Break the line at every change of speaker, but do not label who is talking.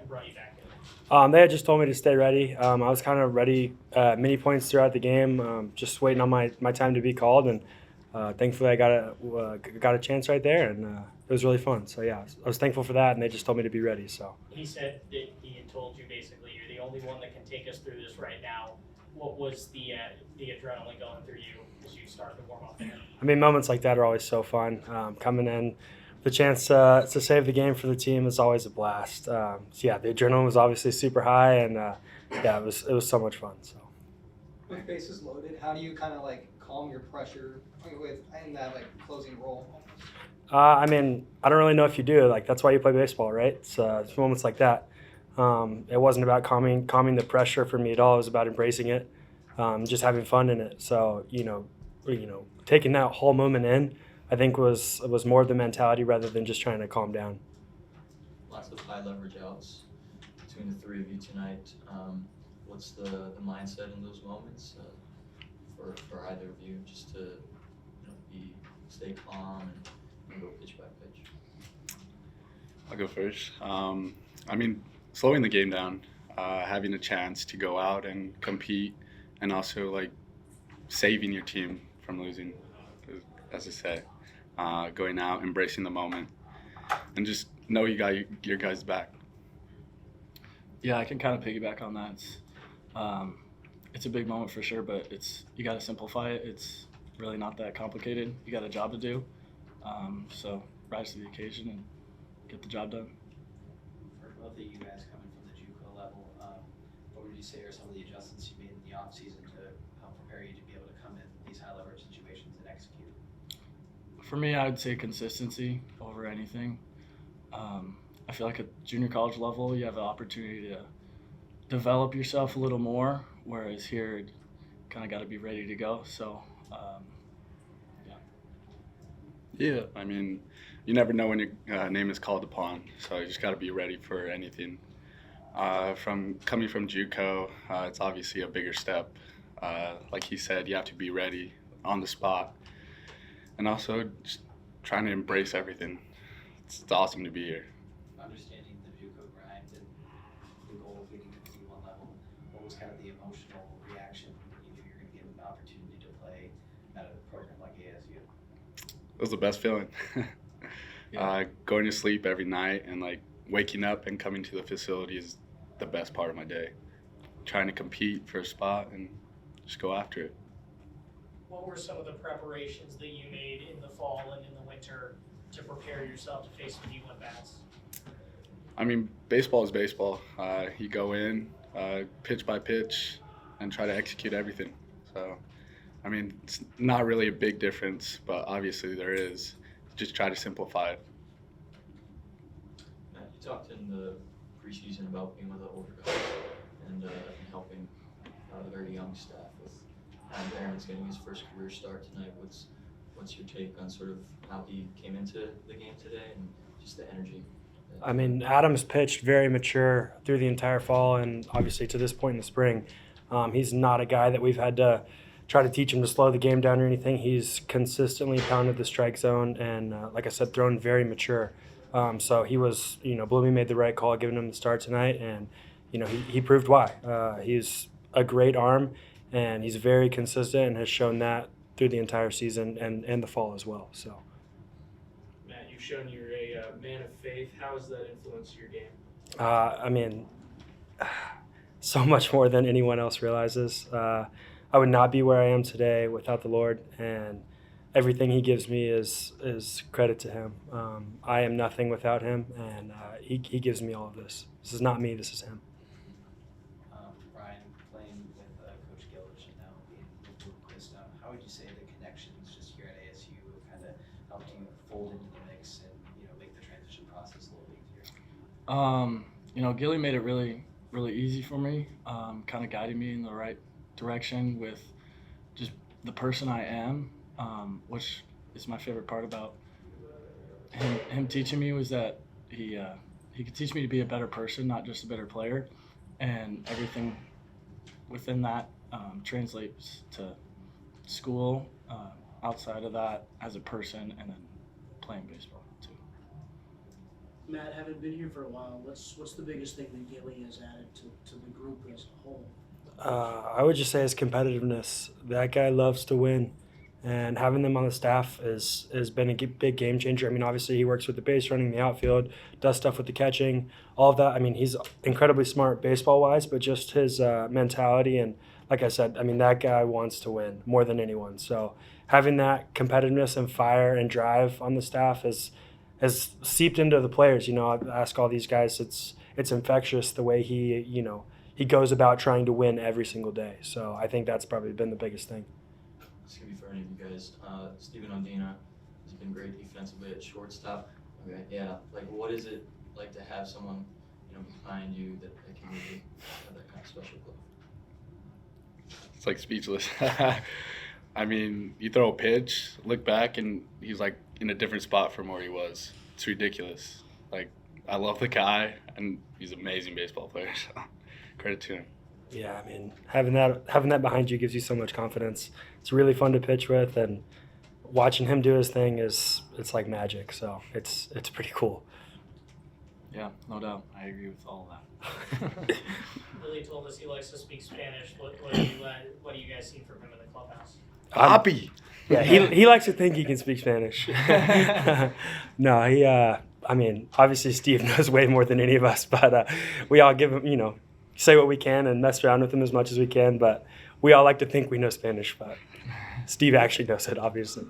brought you back in?
They had just told me to stay ready. I was kind of ready many points throughout the game, just waiting on my time to be called, and thankfully I got a chance right there, and it was really fun. So yeah, I was thankful for that, and they just told me to be ready. So
He said that he had told you basically you're the only one that can take us through this right now. What was the adrenaline going through you as you started to warm up there?
I mean, moments like that are always so fun. Coming in, the chance to save the game for the team is always a blast. So yeah, the adrenaline was obviously super high, and yeah, it was so much fun. So.
With bases loaded, how do you kind of like calm your pressure with in that like closing role almost?
I mean, I don't really know if you do. Like that's why you play baseball, right? It's moments like that. It wasn't about calming the pressure for me at all. It was about embracing it, just having fun in it. So taking that whole moment in, I think was more of the mentality rather than just trying to calm down.
Lots of high leverage outs between the three of you tonight. What's the mindset in those moments for either of you, just to stay calm and go pitch by pitch?
I'll go first. I mean, slowing the game down, having a chance to go out and compete, and also like saving your team from losing, as I say, going out, embracing the moment, and just know you got your guys back.
Yeah, I can kind of piggyback on that. It's a big moment for sure, but you got to simplify it. It's really not that complicated. You got a job to do, so rise to the occasion and get the job done.
For both of you guys coming from the JUCO level, what would you say are some of the adjustments you made in the offseason to help prepare you to be able to come in these high leverage situations and execute?
For me, I would say consistency over anything. I feel like at junior college level, you have an opportunity to develop yourself a little more, whereas here, kind of got to be ready to go. So, yeah.
Yeah, I mean, you never know when your name is called upon, so you just got to be ready for anything. From coming from JUCO, it's obviously a bigger step. Like he said, you have to be ready on the spot, and also just trying to embrace everything. It's awesome to be here.
Understanding the JUCO grind and the goal of getting to the D1 level, what was kind of the emotional reaction when you knew you were going to get an opportunity to play at a program like ASU?
It was the best feeling.
Yeah.
Going to sleep every night and like waking up and coming to the facility is the best part of my day. Trying to compete for a spot and just go after it.
What were some of the preparations that you made in the fall and in the winter to prepare yourself to face some D1 bats?
I mean, baseball is baseball. You go in, pitch by pitch, and try to execute everything. So, I mean, it's not really a big difference, but obviously there is. Just try to simplify it.
Matt, you talked in the preseason about being with an older guy and helping a very young staff with Aaron's getting his first career start tonight. What's your take on sort of how he came into the game today and just the energy?
I mean, Adam's pitched very mature through the entire fall and obviously to this point in the spring. He's not a guy that we've had to try to teach him to slow the game down or anything. He's consistently pounded the strike zone and, like I said, thrown very mature. So he was, Bloomy made the right call giving him the start tonight, and, he proved why. He's a great arm, and he's very consistent and has shown that through the entire season and the fall as well. So.
Matt, you've shown you're a man of faith. How has that influenced your game?
I mean, so much more than anyone else realizes. I would not be where I am today without the Lord, and everything He gives me is credit to Him. I am nothing without Him, and He gives me all of this. This is not me. This is Him.
Brian, playing with Coach Gillich and now being with Bloomquist, how would you say the connections just here at ASU kind of helped you fold into the mix and make the transition process a little easier?
Gilly made it really, really easy for me, kind of guiding me in the right direction with just the person I am, which is my favorite part about him teaching me was that he could teach me to be a better person, not just a better player, and everything within that translates to school, outside of that as a person, and then playing baseball too.
Matt, having been here for a while, what's the biggest thing that Gilly has added to the group as a whole?
I would just say his competitiveness. That guy loves to win, and having them on the staff has been a big game changer. I mean, obviously he works with the base running, the outfield, does stuff with the catching, all of that. I mean, he's incredibly smart baseball wise, but just his mentality and, like I said, I mean, that guy wants to win more than anyone. So having that competitiveness and fire and drive on the staff has seeped into the players. You know, I ask all these guys, it's infectious the way he goes about trying to win every single day. So I think that's probably been the biggest thing.
This could be for any of you guys. Steven Ondina has been great defensively at shortstop. Okay, yeah. Like, what is it like to have someone, behind you that can really have that kind of special glove?
It's like speechless. I mean, you throw a pitch, look back, and he's like in a different spot from where he was. It's ridiculous. Like, I love the guy, and he's an amazing baseball player. So credit to him.
Yeah, I mean, having that behind you gives you so much confidence. It's really fun to pitch with, and watching him do his thing it's like magic. So it's pretty cool.
Yeah, no doubt. I agree with all that.
Billy told us he likes to speak Spanish. What do you guys see from him in the clubhouse?
Happy.
Yeah, he likes to think he can speak Spanish. No, I mean, obviously Steve knows way more than any of us, but we all give him, say what we can and mess around with him as much as we can, but we all like to think we know Spanish, but Steve actually knows it, obviously.